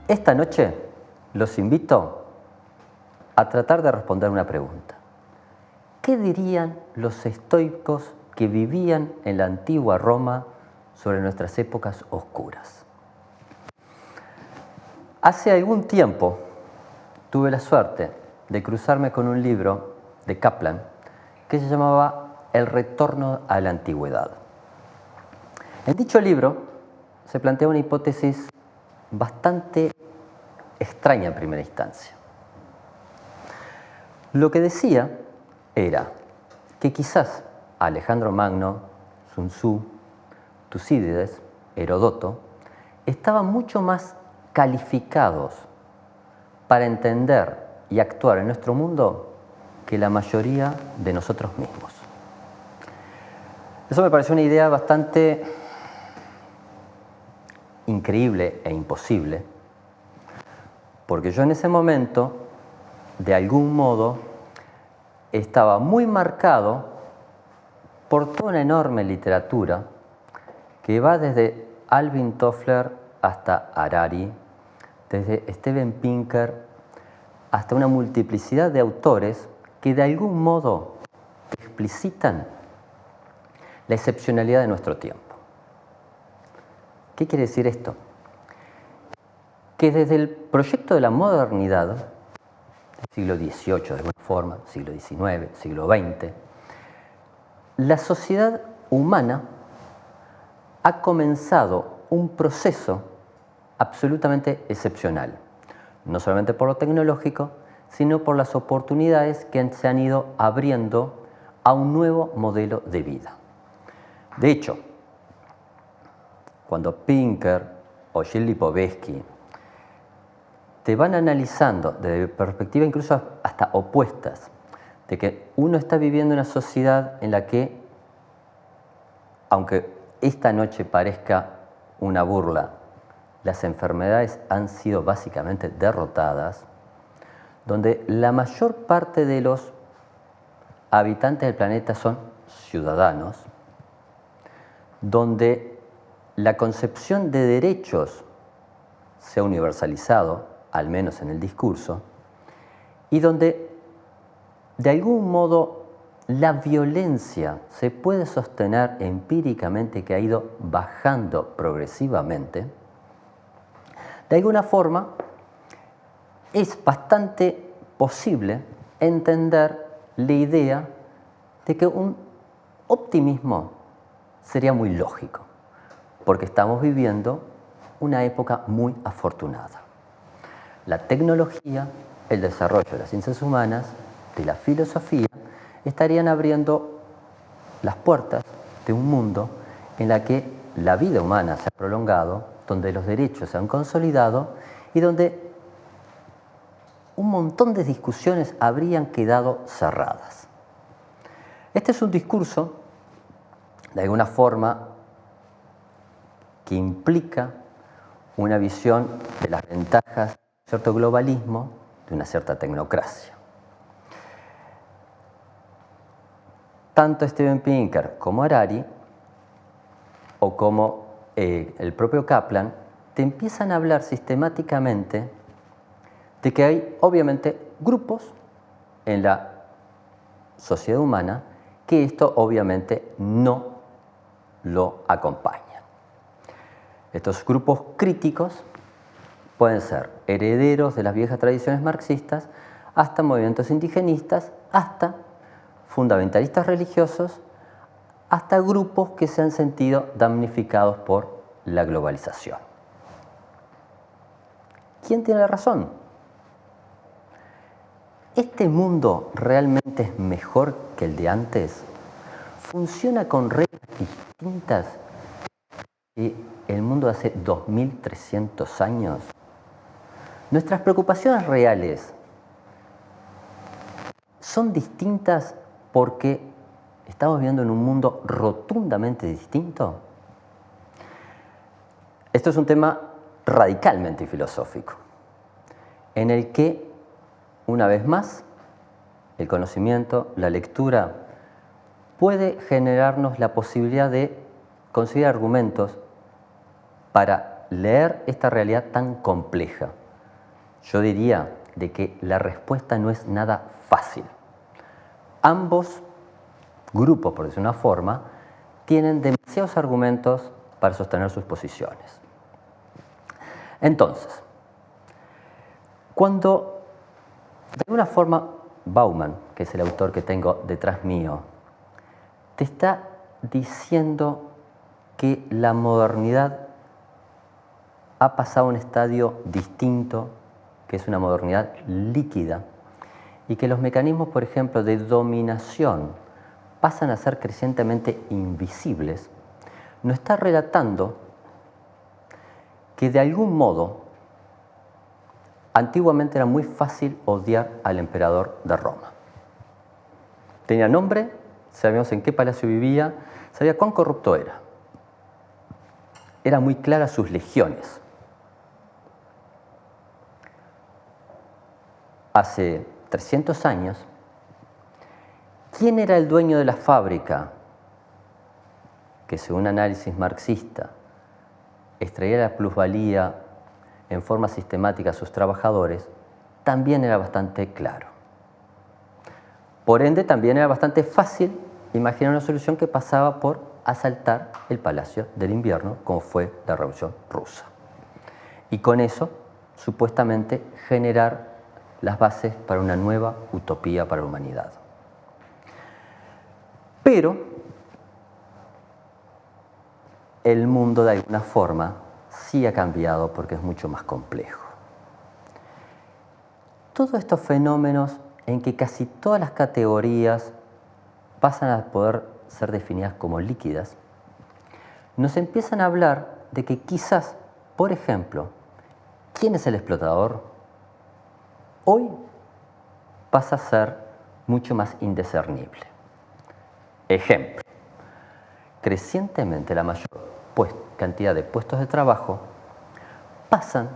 Esta noche los invito a tratar de responder una pregunta. ¿Qué dirían los estoicos que vivían en la antigua Roma sobre nuestras épocas oscuras? Hace algún tiempo tuve la suerte de cruzarme con un libro de Kaplan que se llamaba El retorno a la antigüedad. En dicho libro se plantea una hipótesis bastante extraña en primera instancia. Lo que decía era que quizás Alejandro Magno, Sun Tzu, Tucídides, Herodoto estaban mucho más calificados para entender y actuar en nuestro mundo que la mayoría de nosotros mismos. Eso me pareció una idea bastante increíble e imposible, porque yo en ese momento, de algún modo, estaba muy marcado por toda una enorme literatura que va desde Alvin Toffler hasta Harari, desde Steven Pinker hasta una multiplicidad de autores que de algún modo explicitan la excepcionalidad de nuestro tiempo. ¿Qué quiere decir esto? Que desde el proyecto de la modernidad, siglo XVIII de alguna forma, siglo XIX, siglo XX, la sociedad humana ha comenzado un proceso absolutamente excepcional, no solamente por lo tecnológico, sino por las oportunidades que se han ido abriendo a un nuevo modelo de vida. De hecho, cuando Pinker o Gilles Lipovetsky te van analizando desde perspectivas incluso hasta opuestas, de que uno está viviendo una sociedad en la que, aunque esta noche parezca una burla, las enfermedades han sido básicamente derrotadas, donde la mayor parte de los habitantes del planeta son ciudadanos, donde la concepción de derechos se ha universalizado, al menos en el discurso, y donde de algún modo la violencia se puede sostener empíricamente, que ha ido bajando progresivamente, de alguna forma es bastante posible entender la idea de que un optimismo sería muy lógico, porque estamos viviendo una época muy afortunada. La tecnología, el desarrollo de las ciencias humanas, de la filosofía, estarían abriendo las puertas de un mundo en la que la vida humana se ha prolongado, donde los derechos se han consolidado y donde un montón de discusiones habrían quedado cerradas. Este es un discurso, de alguna forma, que implica una visión de las ventajas de un cierto globalismo, de una cierta tecnocracia. Tanto Steven Pinker como Harari, o como el propio Kaplan, te empiezan a hablar sistemáticamente de que hay, obviamente, grupos en la sociedad humana que esto, obviamente, no lo acompañan. Estos grupos críticos pueden ser herederos de las viejas tradiciones marxistas, hasta movimientos indigenistas, hasta fundamentalistas religiosos, hasta grupos que se han sentido damnificados por la globalización. ¿Quién tiene la razón? ¿Este mundo realmente es mejor que el de antes? ¿Funciona con reglas distintas que el mundo de hace 2300 años? ¿Nuestras preocupaciones reales son distintas porque estamos viviendo en un mundo rotundamente distinto? Esto es un tema radicalmente filosófico, en el que, una vez más, el conocimiento, la lectura, puede generarnos la posibilidad de conseguir argumentos para leer esta realidad tan compleja, yo diría de que la respuesta no es nada fácil. Ambos grupos, por decir una forma, tienen demasiados argumentos para sostener sus posiciones. Entonces, cuando de alguna forma Bauman, que es el autor que tengo detrás mío, te está diciendo que la modernidad ha pasado a un estadio distinto, que es una modernidad líquida, y que los mecanismos, por ejemplo, de dominación pasan a ser crecientemente invisibles, nos está relatando que de algún modo antiguamente era muy fácil odiar al emperador de Roma. Tenía nombre, sabíamos en qué palacio vivía, sabía cuán corrupto era. Eran muy claras sus legiones. Hace 300 años, ¿quién era el dueño de la fábrica que, según análisis marxista, extraía la plusvalía en forma sistemática a sus trabajadores? También era bastante claro. Por ende, también era bastante fácil imaginar una solución que pasaba por asaltar el Palacio del Invierno, como fue la Revolución Rusa. Y con eso, supuestamente, generar las bases para una nueva utopía para la humanidad. Pero el mundo, de alguna forma, sí ha cambiado porque es mucho más complejo. Todos estos fenómenos en que casi todas las categorías pasan a poder ser definidas como líquidas, nos empiezan a hablar de que quizás, por ejemplo, ¿quién es el explotador? Hoy pasa a ser mucho más indiscernible. Ejemplo, crecientemente la mayor cantidad de puestos de trabajo pasan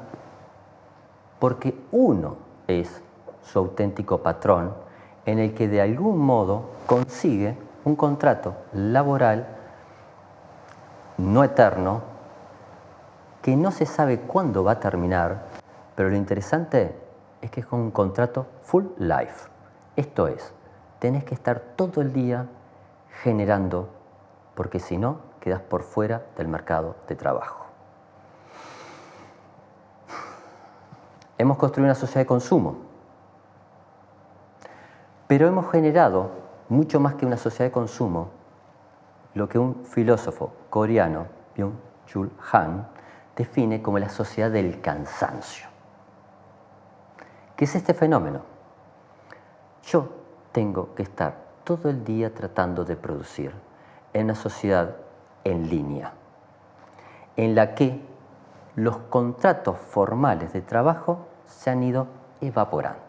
porque uno es su auténtico patrón, en el que de algún modo consigue un contrato laboral no eterno, que no se sabe cuándo va a terminar, pero lo interesante es que es un contrato full life. Esto es, tenés que estar todo el día generando, porque si no, quedás por fuera del mercado de trabajo. Hemos construido una sociedad de consumo, pero hemos generado, mucho más que una sociedad de consumo, lo que un filósofo coreano, Byung-Chul Han, define como la sociedad del cansancio. ¿Qué es este fenómeno? Yo tengo que estar todo el día tratando de producir en una sociedad en línea, en la que los contratos formales de trabajo se han ido evaporando.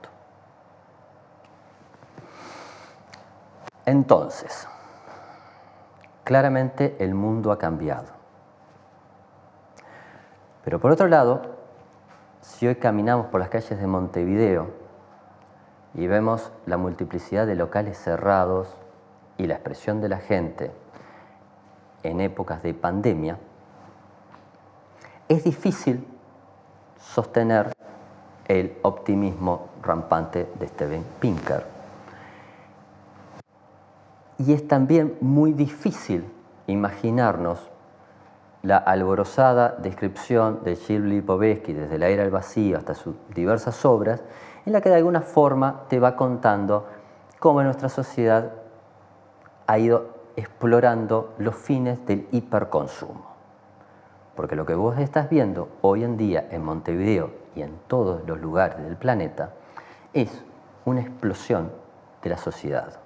Entonces, claramente el mundo ha cambiado. Pero por otro lado, si hoy caminamos por las calles de Montevideo y vemos la multiplicidad de locales cerrados y la expresión de la gente en épocas de pandemia, es difícil sostener el optimismo rampante de Steven Pinker. Y es también muy difícil imaginarnos la alborozada descripción de Gilles Lipovetsky desde la era del vacío hasta sus diversas obras, en la que de alguna forma te va contando cómo nuestra sociedad ha ido explorando los fines del hiperconsumo. Porque lo que vos estás viendo hoy en día en Montevideo y en todos los lugares del planeta es una explosión de la sociedad,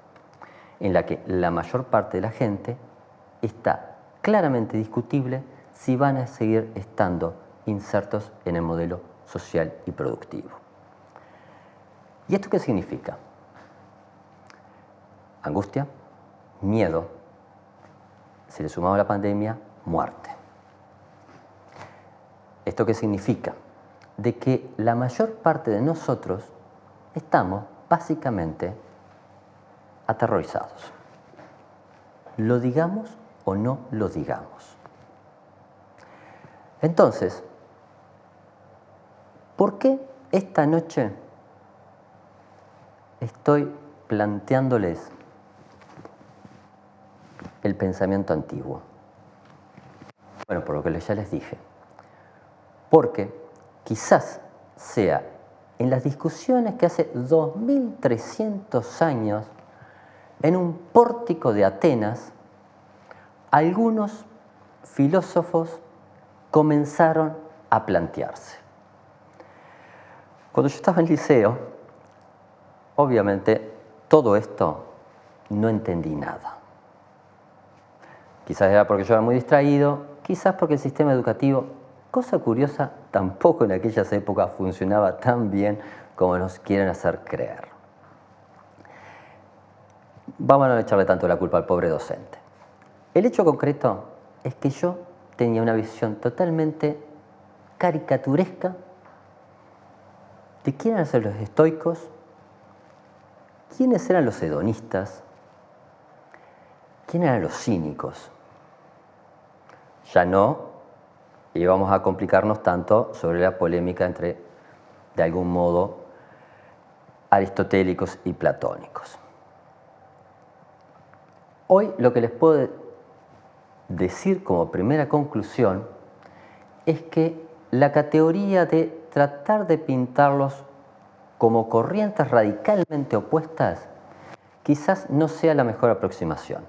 en la que la mayor parte de la gente está claramente discutible si van a seguir estando insertos en el modelo social y productivo. ¿Y esto qué significa? Angustia, miedo, si le sumamos la pandemia, muerte. ¿Esto qué significa? De que la mayor parte de nosotros estamos básicamente aterrorizados. Lo digamos o no lo digamos. Entonces, ¿por qué esta noche estoy planteándoles el pensamiento antiguo? Bueno, por lo que ya les dije. Porque quizás sea en las discusiones que hace 2300 años, en un pórtico de Atenas, algunos filósofos comenzaron a plantearse. Cuando yo estaba en el liceo, obviamente todo esto no entendí nada. Quizás era porque yo era muy distraído, quizás porque el sistema educativo, cosa curiosa, tampoco en aquellas épocas funcionaba tan bien como nos quieren hacer creer. Vamos a no echarle tanto la culpa al pobre docente. El hecho concreto es que yo tenía una visión totalmente caricaturesca de quiénes eran los estoicos, quiénes eran los hedonistas, quiénes eran los cínicos. Ya no íbamos a complicarnos tanto sobre la polémica entre, de algún modo, aristotélicos y platónicos. Hoy lo que les puedo decir como primera conclusión es que la categoría de tratar de pintarlos como corrientes radicalmente opuestas quizás no sea la mejor aproximación.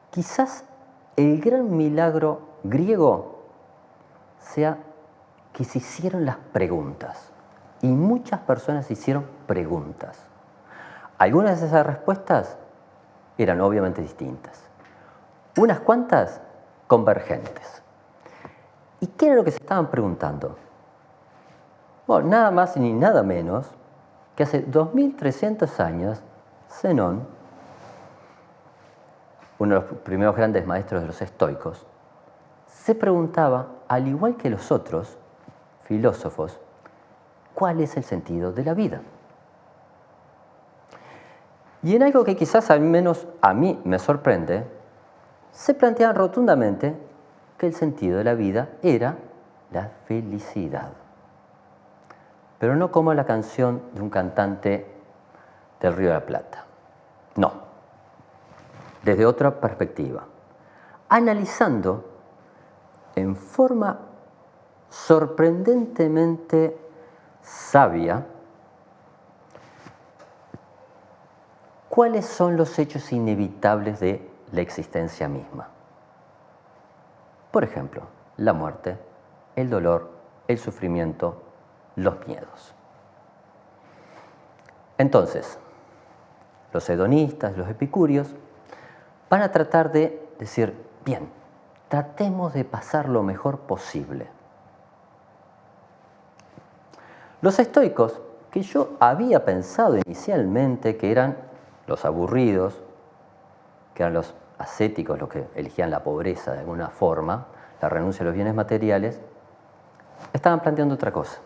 Quizás el gran milagro griego sea que se hicieron las preguntas y muchas personas hicieron preguntas. Algunas de esas respuestas eran obviamente distintas, unas cuantas convergentes. ¿Y qué era lo que se estaban preguntando? Bueno, nada más ni nada menos que hace 2300 años, Zenón, uno de los primeros grandes maestros de los estoicos, se preguntaba, al igual que los otros filósofos, ¿cuál es el sentido de la vida? Y en algo que quizás al menos a mí me sorprende, se planteaban rotundamente que el sentido de la vida era la felicidad. Pero no como la canción de un cantante del Río de la Plata. No, desde otra perspectiva, analizando en forma sorprendentemente sabia cuáles son los hechos inevitables de la existencia misma. Por ejemplo, la muerte, el dolor, el sufrimiento, los miedos. Entonces, los hedonistas, los epicúreos, van a tratar de decir, bien, tratemos de pasar lo mejor posible. Los estoicos, que yo había pensado inicialmente que eran los aburridos, que eran los ascéticos, los que elegían la pobreza de alguna forma, la renuncia a los bienes materiales, estaban planteando otra cosa.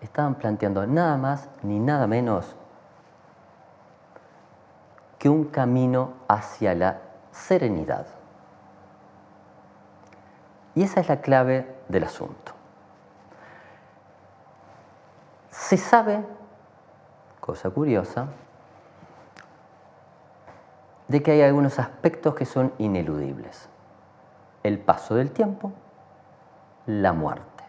Estaban planteando nada más ni nada menos que un camino hacia la serenidad. Y esa es la clave del asunto. Se sabe, cosa curiosa, de que hay algunos aspectos que son ineludibles. El paso del tiempo, la muerte.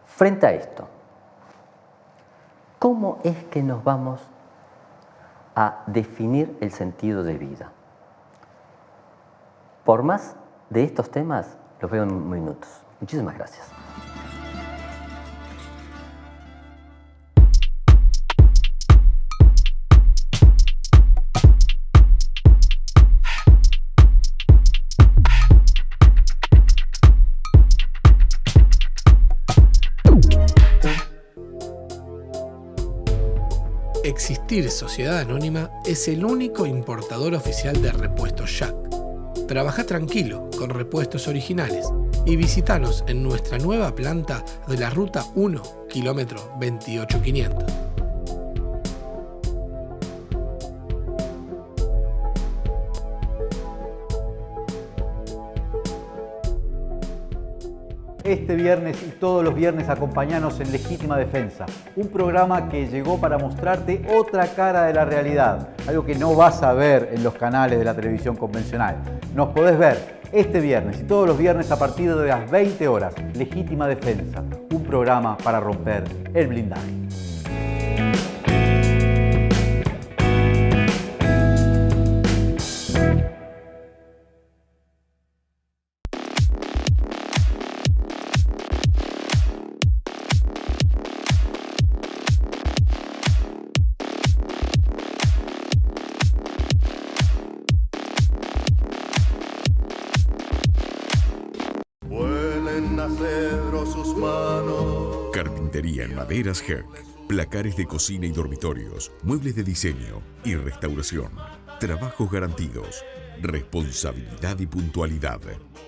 Frente a esto, ¿cómo es que nos vamos a definir el sentido de vida? Por más de estos temas, los veo en minutos. Muchísimas gracias. Existir Sociedad Anónima es el único importador oficial de repuestos Jack. Trabaja tranquilo con repuestos originales y visítanos en nuestra nueva planta de la Ruta 1, kilómetro 28500. Este viernes y todos los viernes acompáñanos en Legítima Defensa, un programa que llegó para mostrarte otra cara de la realidad, algo que no vas a ver en los canales de la televisión convencional. Nos podés ver este viernes y todos los viernes a partir de las 20 horas. Legítima Defensa, un programa para romper el blindaje. Carpintería en maderas Herc, placares de cocina y dormitorios, muebles de diseño y restauración, trabajos garantidos, responsabilidad y puntualidad.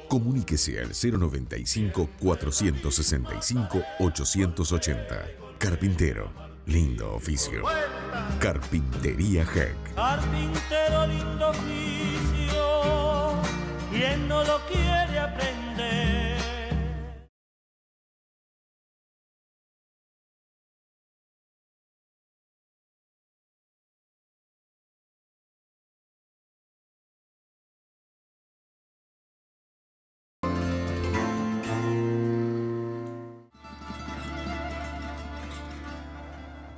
Comuníquese al 095-465-880. Carpintero, lindo oficio. Carpintería Herc. Carpintero, lindo oficio, ¿quién no lo quiere aprender?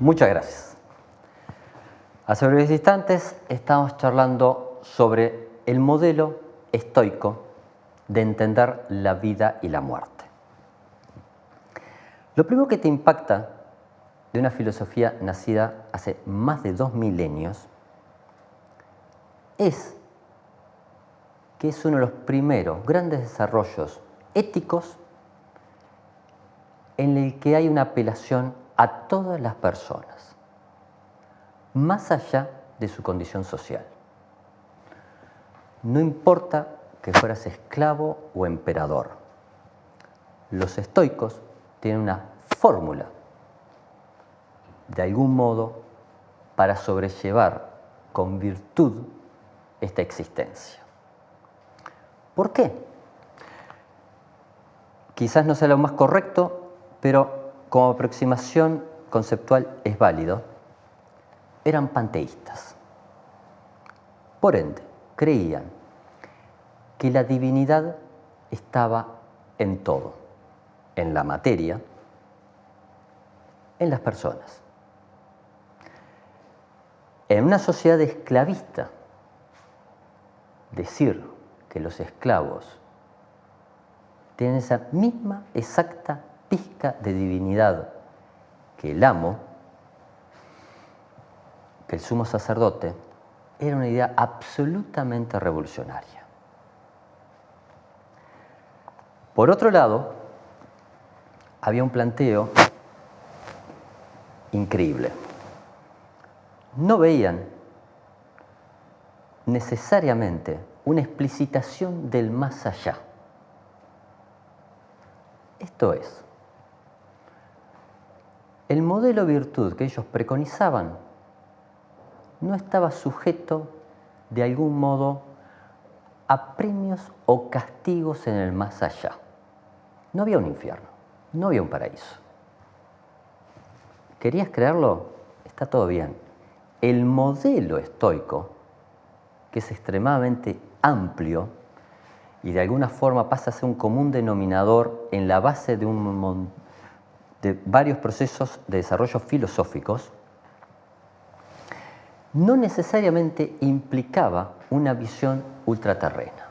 Muchas gracias. Hace breves instantes estamos charlando sobre el modelo estoico de entender la vida y la muerte. Lo primero que te impacta de una filosofía nacida hace más de 2 milenios es que es uno de los primeros grandes desarrollos éticos en el que hay una apelación a todas las personas, más allá de su condición social. No importa que fueras esclavo o emperador. Los estoicos tienen una fórmula, de algún modo, para sobrellevar con virtud esta existencia. ¿Por qué? Quizás no sea lo más correcto, pero como aproximación conceptual es válido. Eran panteístas. Por ende, creían que la divinidad estaba en todo, en la materia, en las personas. En una sociedad esclavista, decir que los esclavos tienen esa misma exacta pizca de divinidad que el amo, que el sumo sacerdote, era una idea absolutamente revolucionaria. Por otro lado, había un planteo increíble. No veían necesariamente una explicitación del más allá. Esto es, el modelo virtud que ellos preconizaban no estaba sujeto de algún modo a premios o castigos en el más allá. No había un infierno, no había un paraíso. ¿Querías creerlo? Está todo bien. El modelo estoico, que es extremadamente amplio y de alguna forma pasa a ser un común denominador en la base de varios procesos de desarrollo filosóficos, no necesariamente implicaba una visión ultraterrena.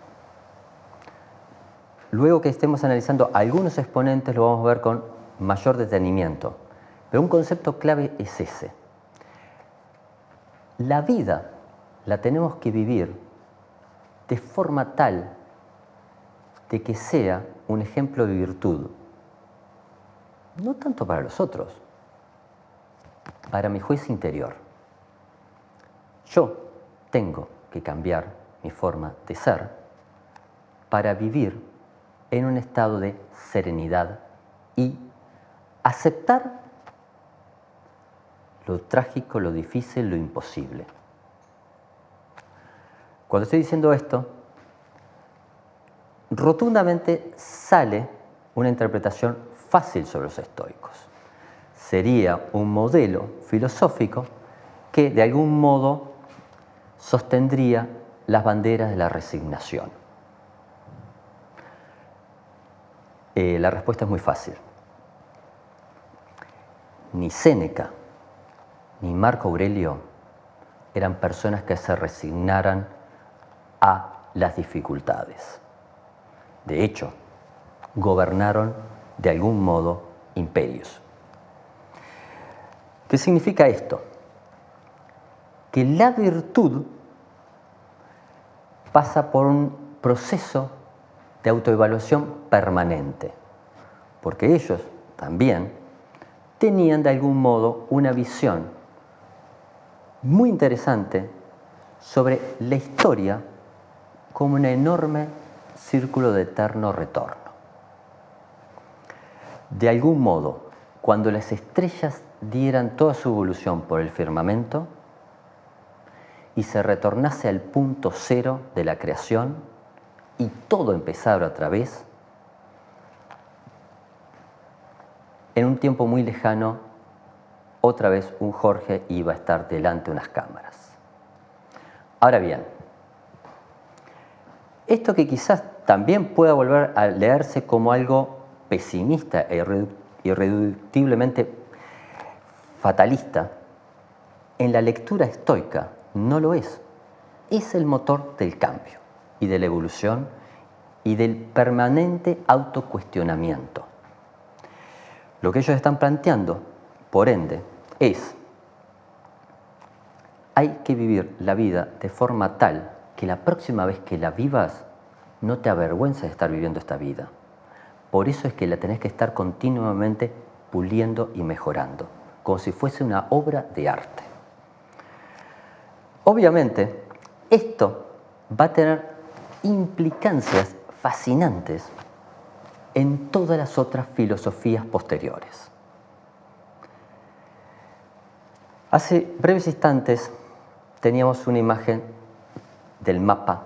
Luego que estemos analizando algunos exponentes lo vamos a ver con mayor detenimiento, pero un concepto clave es ese. La vida la tenemos que vivir de forma tal de que sea un ejemplo de virtud. No tanto para los otros, para mi juez interior. Yo tengo que cambiar mi forma de ser para vivir en un estado de serenidad y aceptar lo trágico, lo difícil, lo imposible. Cuando estoy diciendo esto, rotundamente sale una interpretación fácil sobre los estoicos. Sería un modelo filosófico que de algún modo sostendría las banderas de la resignación. La respuesta es muy fácil. Ni Séneca ni Marco Aurelio eran personas que se resignaran a las dificultades. De hecho, gobernaron de algún modo imperios. ¿Qué significa esto? Que la virtud pasa por un proceso de autoevaluación permanente, porque ellos también tenían de algún modo una visión muy interesante sobre la historia como un enorme círculo de eterno retorno. De algún modo, cuando las estrellas dieran toda su evolución por el firmamento y se retornase al punto cero de la creación y todo empezara otra vez, en un tiempo muy lejano, otra vez un Jorge iba a estar delante de unas cámaras. Ahora bien, esto que quizás también pueda volver a leerse como algo pesimista e irreductiblemente fatalista, en la lectura estoica no lo es. Es el motor del cambio y de la evolución y del permanente autocuestionamiento. Lo que ellos están planteando, por ende, es: hay que vivir la vida de forma tal que la próxima vez que la vivas no te avergüences de estar viviendo esta vida. Por eso es que la tenés que estar continuamente puliendo y mejorando, como si fuese una obra de arte. Obviamente, esto va a tener implicancias fascinantes en todas las otras filosofías posteriores. Hace breves instantes teníamos una imagen del mapa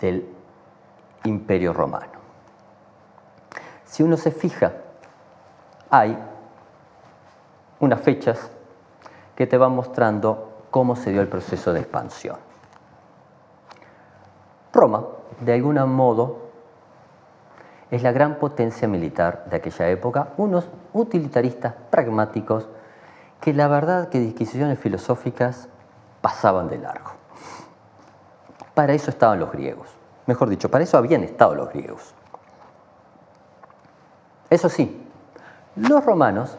del Imperio Romano. Si uno se fija, hay unas fechas que te van mostrando cómo se dio el proceso de expansión. Roma, de algún modo, es la gran potencia militar de aquella época, unos utilitaristas pragmáticos que la verdad que disquisiciones filosóficas pasaban de largo. Para eso estaban los griegos. Mejor dicho, para eso habían estado los griegos. Eso sí, los romanos,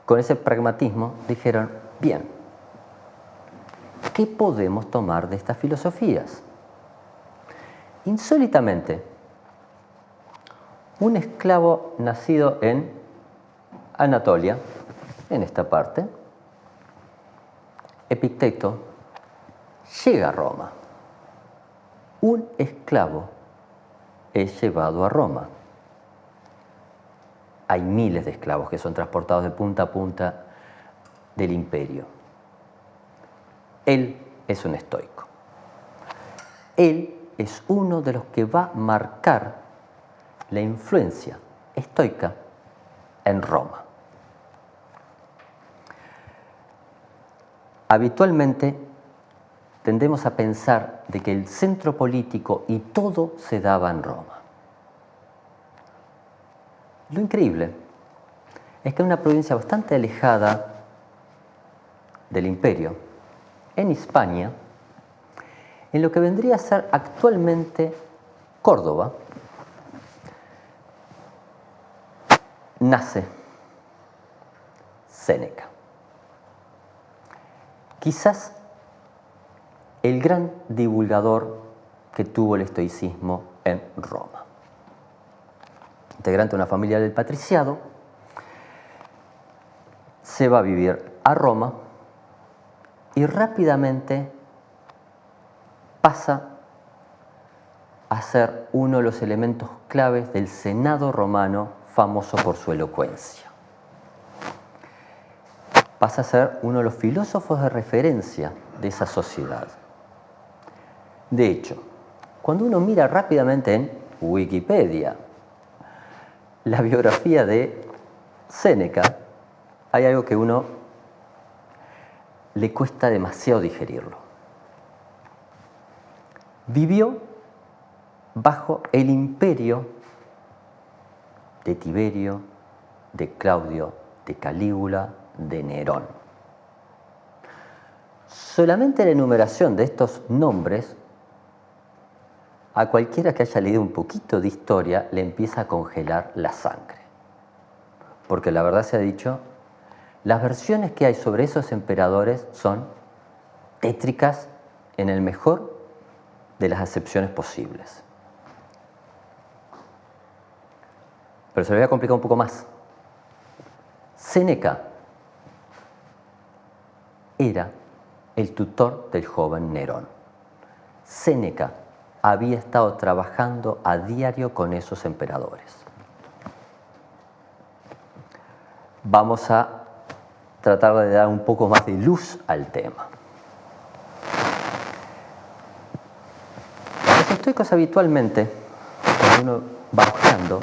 con ese pragmatismo, dijeron: bien, ¿qué podemos tomar de estas filosofías? Insólitamente, un esclavo nacido en Anatolia, en esta parte, Epicteto, llega a Roma. Un esclavo es llevado a Roma. Hay miles de esclavos que son transportados de punta a punta del imperio. Él es un estoico. Él es uno de los que va a marcar la influencia estoica en Roma. Habitualmente tendemos a pensar de que el centro político y todo se daba en Roma. Lo increíble es que en una provincia bastante alejada del imperio, en Hispania, en lo que vendría a ser actualmente Córdoba, nace Séneca. Quizás el gran divulgador que tuvo el estoicismo en Roma. Integrante de una familia del patriciado, se va a vivir a Roma y rápidamente pasa a ser uno de los elementos claves del Senado romano, famoso por su elocuencia. Pasa a ser uno de los filósofos de referencia de esa sociedad. De hecho, cuando uno mira rápidamente en Wikipedia la biografía de Séneca, hay algo que a uno le cuesta demasiado digerirlo. Vivió bajo el imperio de Tiberio, de Claudio, de Calígula, de Nerón. Solamente la enumeración de estos nombres, a cualquiera que haya leído un poquito de historia, le empieza a congelar la sangre. Porque la verdad se ha dicho, las versiones que hay sobre esos emperadores son tétricas en el mejor de las acepciones posibles. Pero se lo voy a complicar un poco más. Séneca era el tutor del joven Nerón. Séneca había estado trabajando a diario con esos emperadores. Vamos a tratar de dar un poco más de luz al tema. Los estoicos habitualmente, cuando uno va buscando,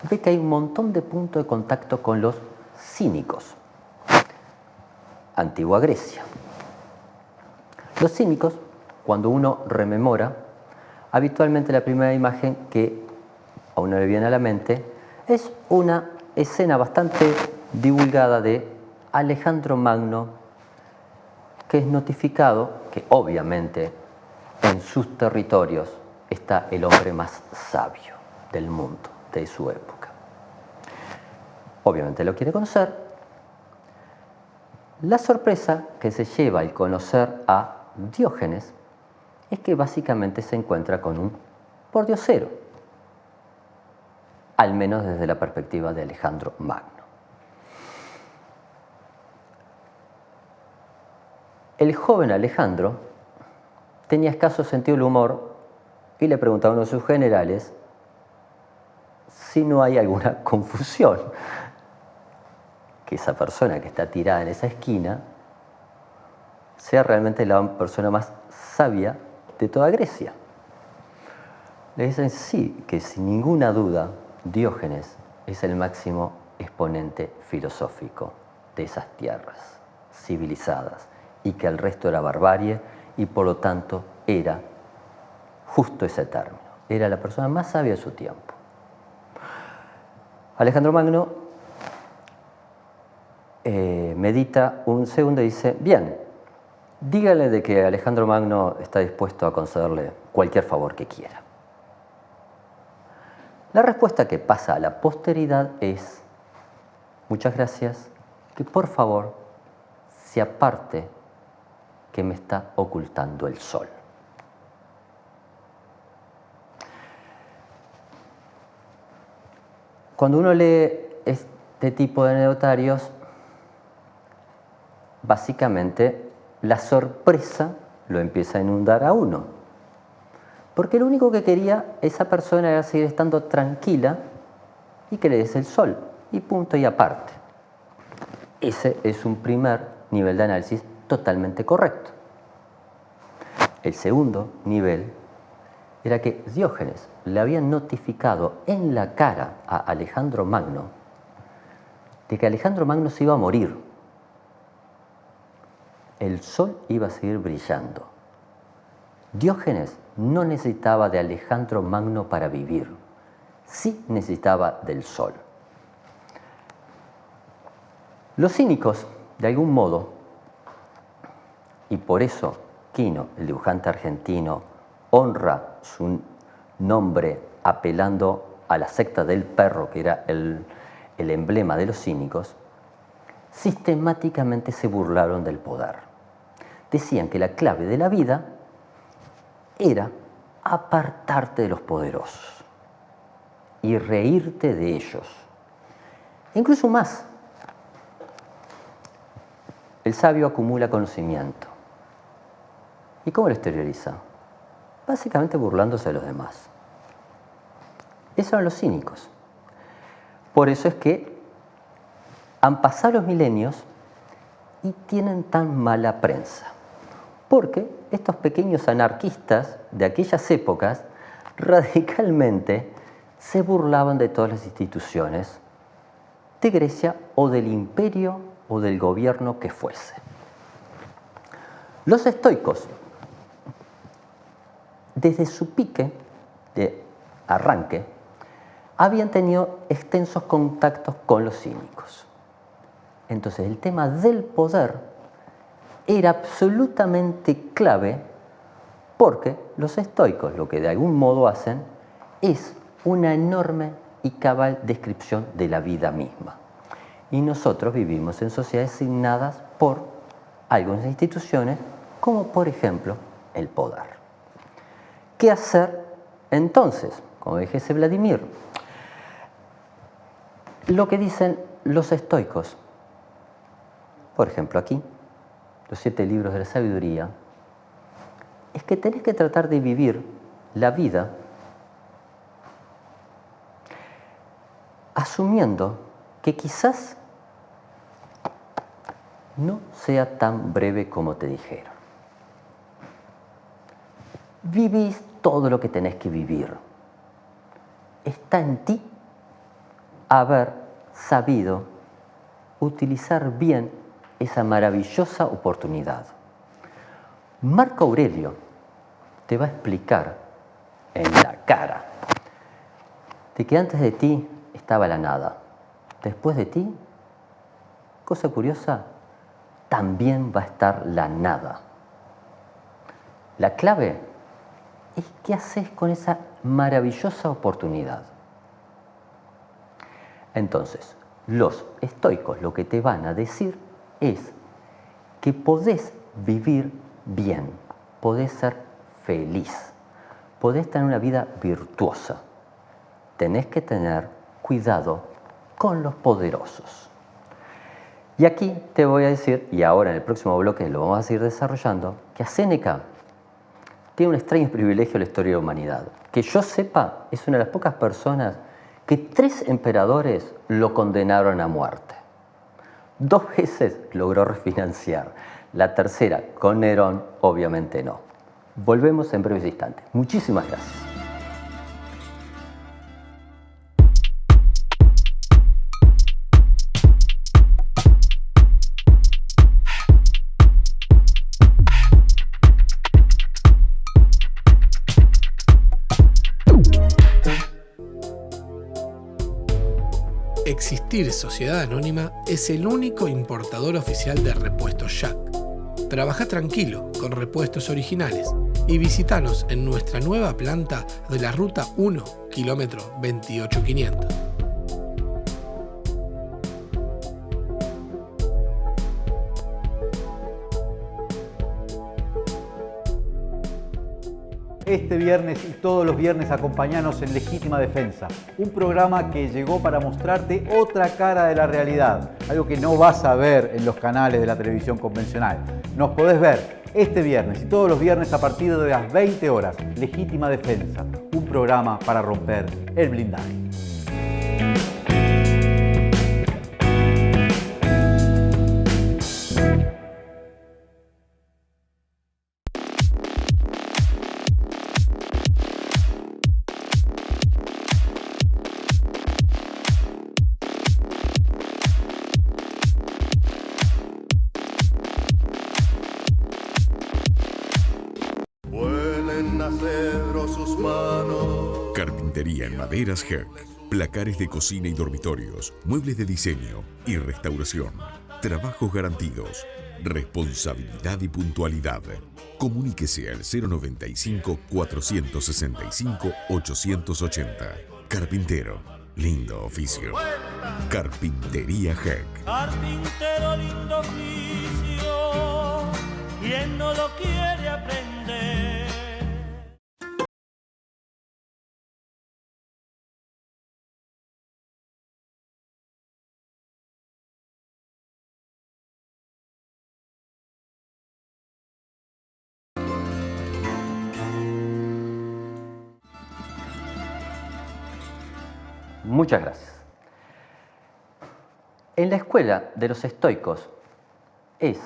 ve que hay un montón de puntos de contacto con los cínicos. Antigua Grecia. Los cínicos, cuando uno rememora, habitualmente la primera imagen que a uno le viene a la mente es una escena bastante divulgada de Alejandro Magno, que es notificado que obviamente en sus territorios está el hombre más sabio del mundo, de su época. Obviamente lo quiere conocer. La sorpresa que se lleva al conocer a Diógenes es que básicamente se encuentra con un pordiosero, al menos desde la perspectiva de Alejandro Magno. El joven Alejandro tenía escaso sentido del humor y le preguntaba a uno de sus generales si no hay alguna confusión, que esa persona que está tirada en esa esquina sea realmente la persona más sabia de toda Grecia. Le dicen sí, que sin ninguna duda Diógenes es el máximo exponente filosófico de esas tierras civilizadas y que el resto era barbarie y por lo tanto era justo ese término, era la persona más sabia de su tiempo. Alejandro Magno medita un segundo y dice, bien, dígale de que Alejandro Magno está dispuesto a concederle cualquier favor que quiera. La respuesta que pasa a la posteridad es, muchas gracias, que por favor se aparte que me está ocultando el sol. Cuando uno lee este tipo de anecdotarios, básicamente la sorpresa lo empieza a inundar a uno. Porque lo único que quería esa persona era seguir estando tranquila y que le des el sol, y punto y aparte. Ese es un primer nivel de análisis totalmente correcto. El segundo nivel era que Diógenes le había notificado en la cara a Alejandro Magno de que Alejandro Magno se iba a morir. El sol iba a seguir brillando. Diógenes no necesitaba de Alejandro Magno para vivir, sí necesitaba del sol. Los cínicos, de algún modo, y por eso Quino, el dibujante argentino, honra su nombre apelando a la secta del perro, que era el emblema de los cínicos, sistemáticamente se burlaron del poder. Decían que la clave de la vida era apartarte de los poderosos y reírte de ellos. E incluso más, el sabio acumula conocimiento. ¿Y cómo lo exterioriza? Básicamente burlándose de los demás. Esos son los cínicos. Por eso es que han pasado los milenios y tienen tan mala prensa. Porque estos pequeños anarquistas de aquellas épocas radicalmente se burlaban de todas las instituciones de Grecia o del imperio o del gobierno que fuese. Los estoicos, desde su pique de arranque, habían tenido extensos contactos con los cínicos. Entonces el tema del poder era absolutamente clave porque los estoicos lo que de algún modo hacen es una enorme y cabal descripción de la vida misma. Y nosotros vivimos en sociedades asignadas por algunas instituciones, como por ejemplo el poder. ¿Qué hacer entonces? Como dijese Vladimir, lo que dicen los estoicos, por ejemplo aquí, los 7 libros de la sabiduría, es que tenés que tratar de vivir la vida asumiendo que quizás no sea tan breve como te dijeron. Vivís todo lo que tenés que vivir. Está en ti haber sabido utilizar bien esa maravillosa oportunidad. Marco Aurelio te va a explicar en la cara de que antes de ti estaba la nada. Después de ti, cosa curiosa, también va a estar la nada. La clave es qué haces con esa maravillosa oportunidad. Entonces, los estoicos lo que te van a decir es que podés vivir bien, podés ser feliz, podés tener una vida virtuosa. Tenés que tener cuidado con los poderosos. Y aquí te voy a decir, y ahora en el próximo bloque lo vamos a seguir desarrollando, que a Séneca tiene un extraño privilegio en la historia de la humanidad. Que yo sepa, es una de las pocas personas que 3 emperadores lo condenaron a muerte. 2 veces logró refinanciar. La tercera, con Nerón, obviamente no. Volvemos en breves instantes. Muchísimas gracias. Existir Sociedad Anónima es el único importador oficial de repuestos Jack. Trabaja tranquilo con repuestos originales y visítanos en nuestra nueva planta de la Ruta 1, kilómetro 28500. Este viernes y todos los viernes acompáñanos en Legítima Defensa, un programa que llegó para mostrarte otra cara de la realidad, algo que no vas a ver en los canales de la televisión convencional. Nos podés ver este viernes y todos los viernes a partir de las 20 horas. Legítima Defensa, un programa para romper el blindaje. Carpintería en maderas Herc, placares de cocina y dormitorios, muebles de diseño y restauración, trabajos garantidos, responsabilidad y puntualidad. Comuníquese al 095-465-880. Carpintero, lindo oficio. Carpintería Herc. Carpintero, lindo oficio, ¿quién no lo quiere aprender? Muchas gracias. En la escuela de los estoicos es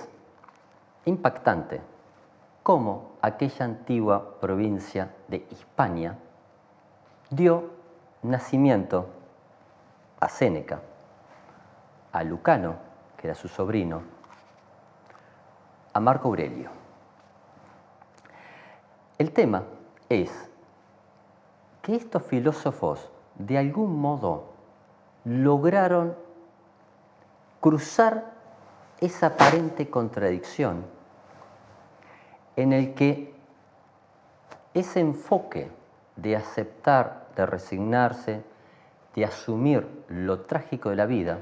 impactante cómo aquella antigua provincia de Hispania dio nacimiento a Séneca, a Lucano, que era su sobrino, a Marco Aurelio. El tema es que estos filósofos de algún modo lograron cruzar esa aparente contradicción en el que ese enfoque de aceptar, de resignarse, de asumir lo trágico de la vida,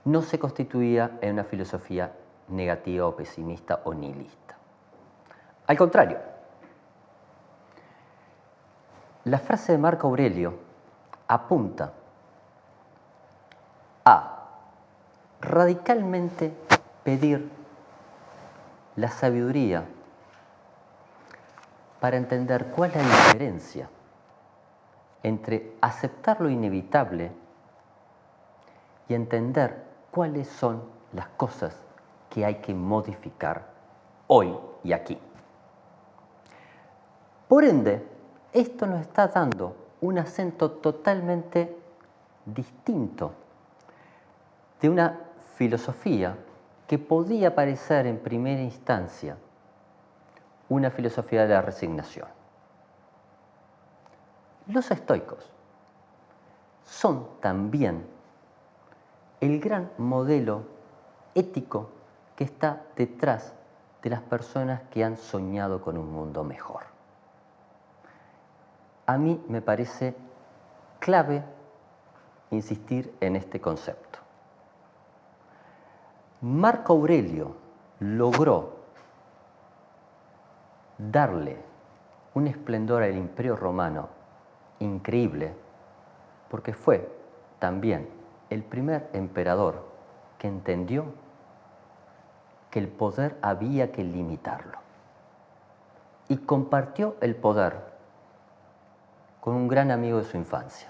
no se constituía en una filosofía negativa o pesimista o nihilista. Al contrario, la frase de Marco Aurelio apunta a radicalmente pedir la sabiduría para entender cuál es la diferencia entre aceptar lo inevitable y entender cuáles son las cosas que hay que modificar hoy y aquí. Por ende, esto nos está dando un acento totalmente distinto de una filosofía que podía parecer en primera instancia una filosofía de la resignación. Los estoicos son también el gran modelo ético que está detrás de las personas que han soñado con un mundo mejor. A mí me parece clave insistir en este concepto. Marco Aurelio logró darle un esplendor al Imperio Romano increíble porque fue también el primer emperador que entendió que el poder había que limitarlo y compartió el poder con un gran amigo de su infancia,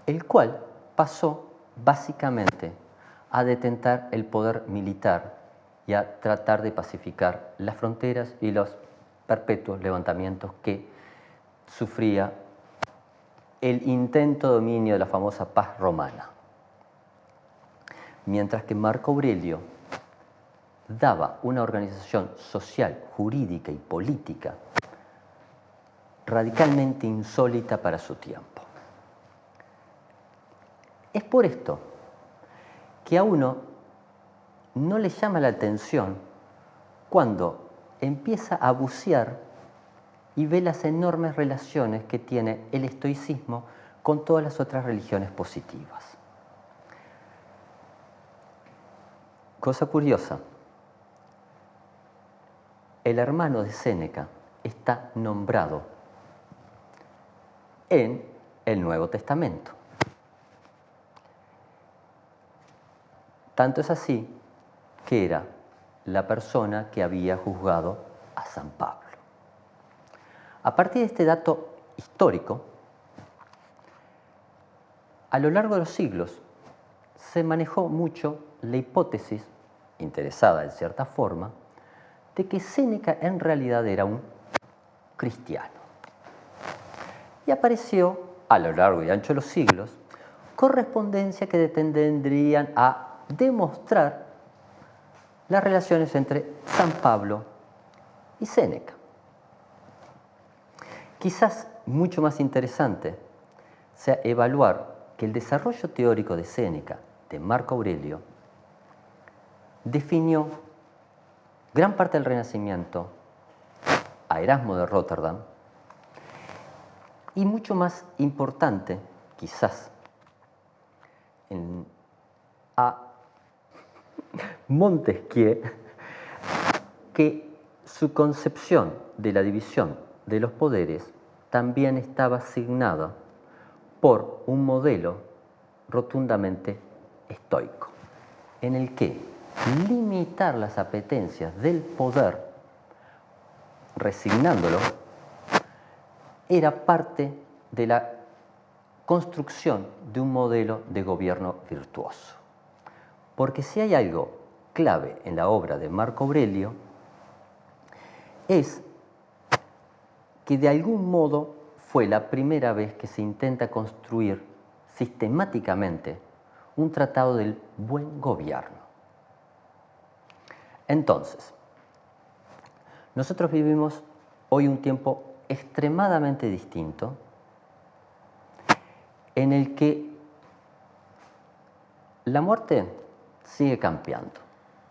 el cual pasó básicamente a detentar el poder militar y a tratar de pacificar las fronteras y los perpetuos levantamientos que sufría el intento de dominio de la famosa paz romana. Mientras que Marco Aurelio daba una organización social, jurídica y política radicalmente insólita para su tiempo. Es por esto que a uno no le llama la atención cuando empieza a bucear y ve las enormes relaciones que tiene el estoicismo con todas las otras religiones positivas. Cosa curiosa, el hermano de Séneca está nombrado en el Nuevo Testamento. Tanto es así que era la persona que había juzgado a San Pablo. A partir de este dato histórico, a lo largo de los siglos se manejó mucho la hipótesis, interesada en cierta forma, de que Séneca en realidad era un cristiano. Y apareció, a lo largo y ancho de los siglos, correspondencia que tendrían a demostrar las relaciones entre San Pablo y Séneca. Quizás mucho más interesante sea evaluar que el desarrollo teórico de Séneca, de Marco Aurelio, definió gran parte del Renacimiento, a Erasmo de Rotterdam, y mucho más importante, quizás, a Montesquieu, que su concepción de la división de los poderes también estaba asignada por un modelo rotundamente estoico, en el que limitar las apetencias del poder, resignándolo, era parte de la construcción de un modelo de gobierno virtuoso. Porque si hay algo clave en la obra de Marco Aurelio, es que de algún modo fue la primera vez que se intenta construir sistemáticamente un tratado del buen gobierno. Entonces, nosotros vivimos hoy un tiempo extremadamente distinto en el que la muerte sigue campeando,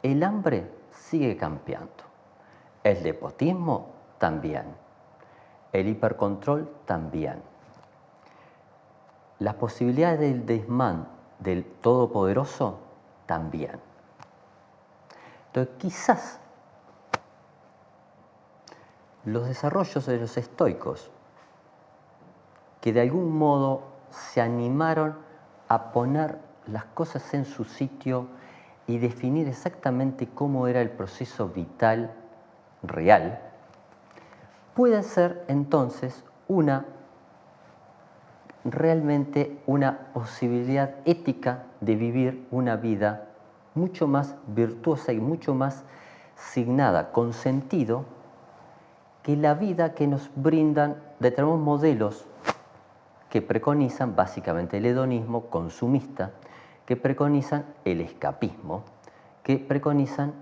el hambre sigue campeando, el despotismo también, el hipercontrol también. Las posibilidades del desmán del Todopoderoso también. Entonces, quizás los desarrollos de los estoicos, que de algún modo se animaron a poner las cosas en su sitio y definir exactamente cómo era el proceso vital real, puede ser entonces realmente una posibilidad ética de vivir una vida mucho más virtuosa y mucho más signada, con sentido, que la vida que nos brindan determinados modelos que preconizan básicamente el hedonismo consumista, que preconizan el escapismo, que preconizan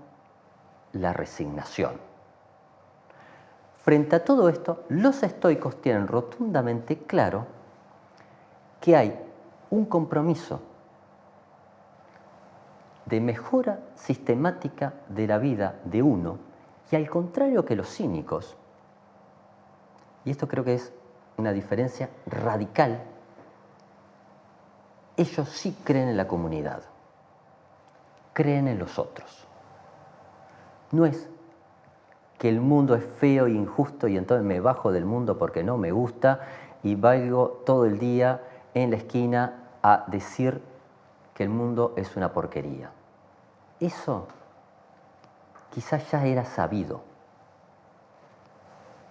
la resignación. Frente a todo esto, los estoicos tienen rotundamente claro que hay un compromiso de mejora sistemática de la vida de uno, y al contrario que los cínicos, y esto creo que es una diferencia radical, ellos sí creen en la comunidad, creen en los otros. No es que el mundo es feo e injusto y entonces me bajo del mundo porque no me gusta y valgo todo el día en la esquina a decir que el mundo es una porquería. Eso quizás ya era sabido.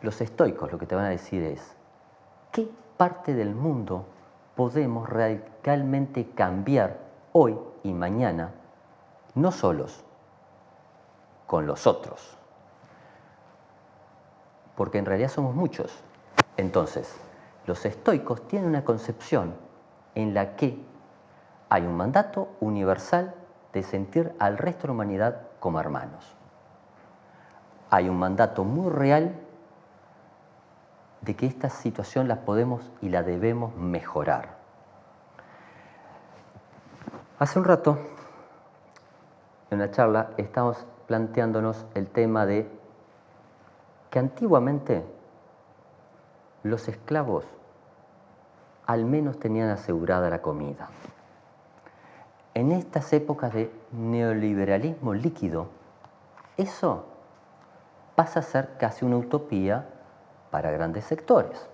Los estoicos lo que te van a decir es: ¿qué parte del mundo podemos radicalmente cambiar hoy y mañana, no solos, con los otros? Porque en realidad somos muchos. Entonces, los estoicos tienen una concepción en la que hay un mandato universal de sentir al resto de la humanidad como hermanos. Hay un mandato muy real de que esta situación la podemos y la debemos mejorar. Hace un rato, en una charla, estábamos planteándonos el tema de que antiguamente los esclavos al menos tenían asegurada la comida. En estas épocas de neoliberalismo líquido, eso pasa a ser casi una utopía para grandes sectores.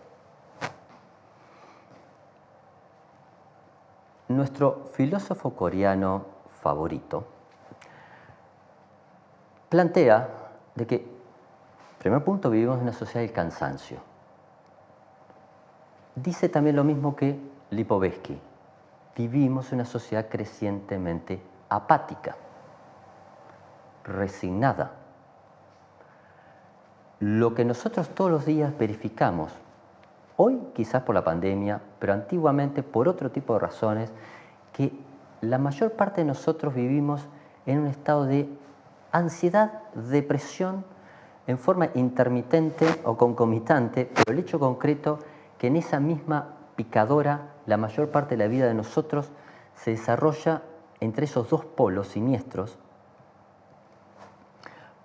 Nuestro filósofo coreano favorito plantea de que, primer punto, vivimos en una sociedad del cansancio. Dice también lo mismo que Lipovetsky: vivimos en una sociedad crecientemente apática, resignada. Lo que nosotros todos los días verificamos, hoy quizás por la pandemia, pero antiguamente por otro tipo de razones, que la mayor parte de nosotros vivimos en un estado de ansiedad, depresión, en forma intermitente o concomitante, pero el hecho concreto que en esa misma picadora la mayor parte de la vida de nosotros se desarrolla entre esos dos polos siniestros,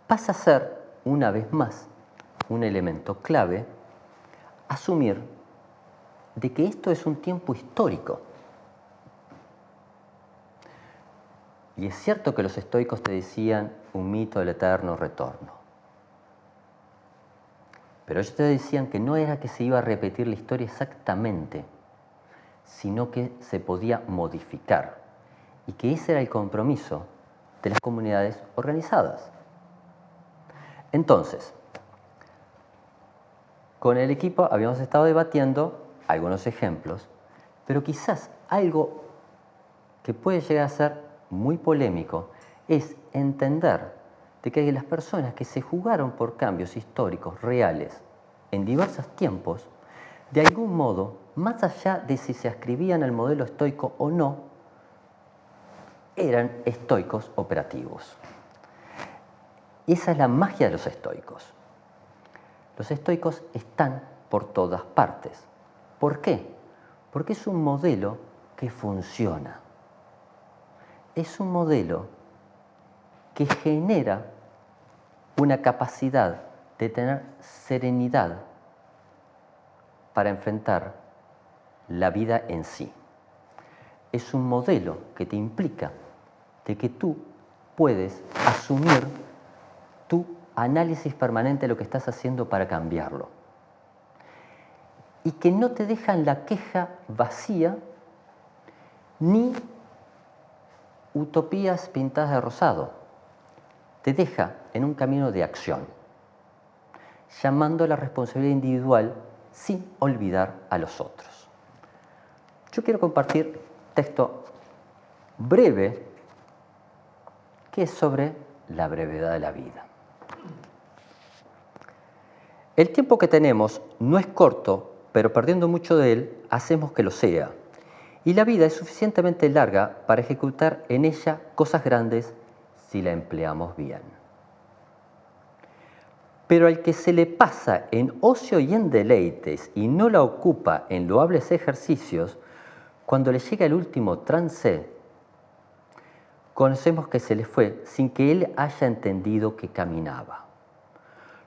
pasa a ser, una vez más, un elemento clave, asumir de que esto es un tiempo histórico. Y es cierto que los estoicos te decían un mito del eterno retorno. Pero ellos te decían que no era que se iba a repetir la historia exactamente, sino que se podía modificar. Y que ese era el compromiso de las comunidades organizadas. Entonces, con el equipo habíamos estado debatiendo algunos ejemplos, pero quizás algo que puede llegar a ser muy polémico es entender de que las personas que se jugaron por cambios históricos reales en diversos tiempos de algún modo, más allá de si se ascribían al modelo estoico o no, eran estoicos operativos. Esa es la magia de los estoicos. Los estoicos están por todas partes. ¿Por qué? Porque es un modelo que funciona. Es un modelo que genera una capacidad de tener serenidad para enfrentar la vida en sí. Es un modelo que te implica de que tú puedes asumir tu análisis permanente de lo que estás haciendo para cambiarlo. Y que no te dejan la queja vacía ni utopías pintadas de rosado. Te deja en un camino de acción, llamando a la responsabilidad individual sin olvidar a los otros. Yo quiero compartir un texto breve que es sobre la brevedad de la vida. El tiempo que tenemos no es corto, pero perdiendo mucho de él, hacemos que lo sea. Y la vida es suficientemente larga para ejecutar en ella cosas grandes si la empleamos bien. Pero al que se le pasa en ocio y en deleites y no la ocupa en loables ejercicios, cuando le llega el último trance, conocemos que se le fue sin que él haya entendido que caminaba.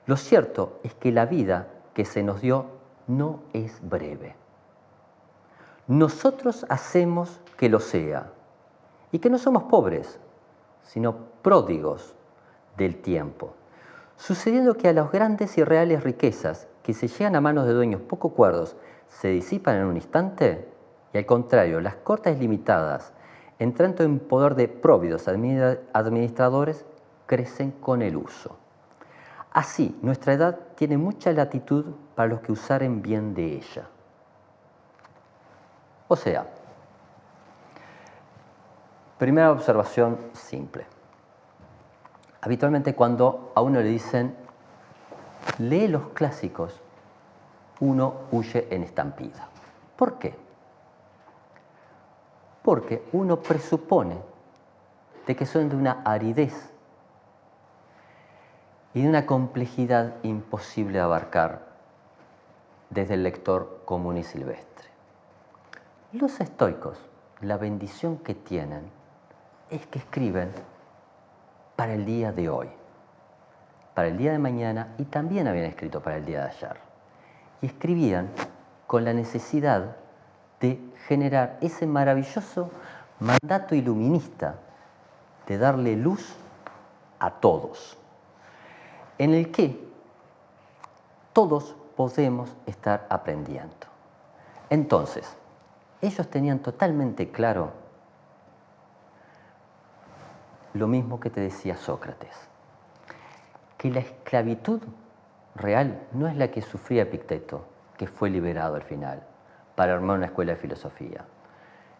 Lo cierto es que la vida que se nos dio no es breve. Nosotros hacemos que lo sea y que no somos pobres, sino pródigos del tiempo, sucediendo que a las grandes y reales riquezas que se llegan a manos de dueños poco cuerdos se disipan en un instante y al contrario, las cortas y limitadas, entrando en poder de próvidos administradores, crecen con el uso. Así, nuestra edad tiene mucha latitud para los que usaren bien de ella. O sea, primera observación simple. Habitualmente cuando a uno le dicen, lee los clásicos, uno huye en estampida. ¿Por qué? Porque uno presupone de que son de una aridez y de una complejidad imposible de abarcar desde el lector común y silvestre. Los estoicos, la bendición que tienen es que escriben para el día de hoy, para el día de mañana y también habían escrito para el día de ayer. Y escribían con la necesidad de generar ese maravilloso mandato iluminista de darle luz a todos, en el que todos podemos estar aprendiendo. Entonces, ellos tenían totalmente claro lo mismo que te decía Sócrates, que la esclavitud real no es la que sufría Epicteto, que fue liberado al final para armar una escuela de filosofía.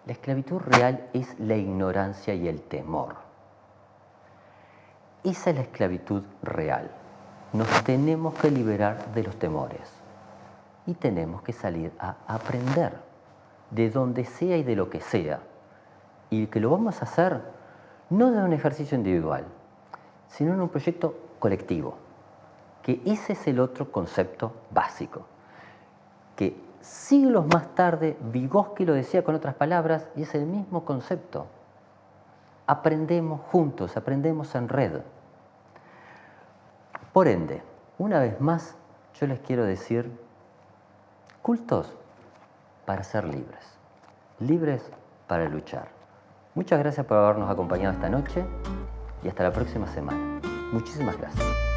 La esclavitud real es la ignorancia y el temor. Esa es la esclavitud real. Nos tenemos que liberar de los temores y tenemos que salir a aprender de donde sea y de lo que sea. Y que lo vamos a hacer no de un ejercicio individual, sino en un proyecto colectivo. Que ese es el otro concepto básico. Que siglos más tarde Vygotsky lo decía con otras palabras y es el mismo concepto. Aprendemos juntos, aprendemos en red. Por ende, una vez más, yo les quiero decir, cultos para ser libres, libres para luchar. Muchas gracias por habernos acompañado esta noche y hasta la próxima semana. Muchísimas gracias.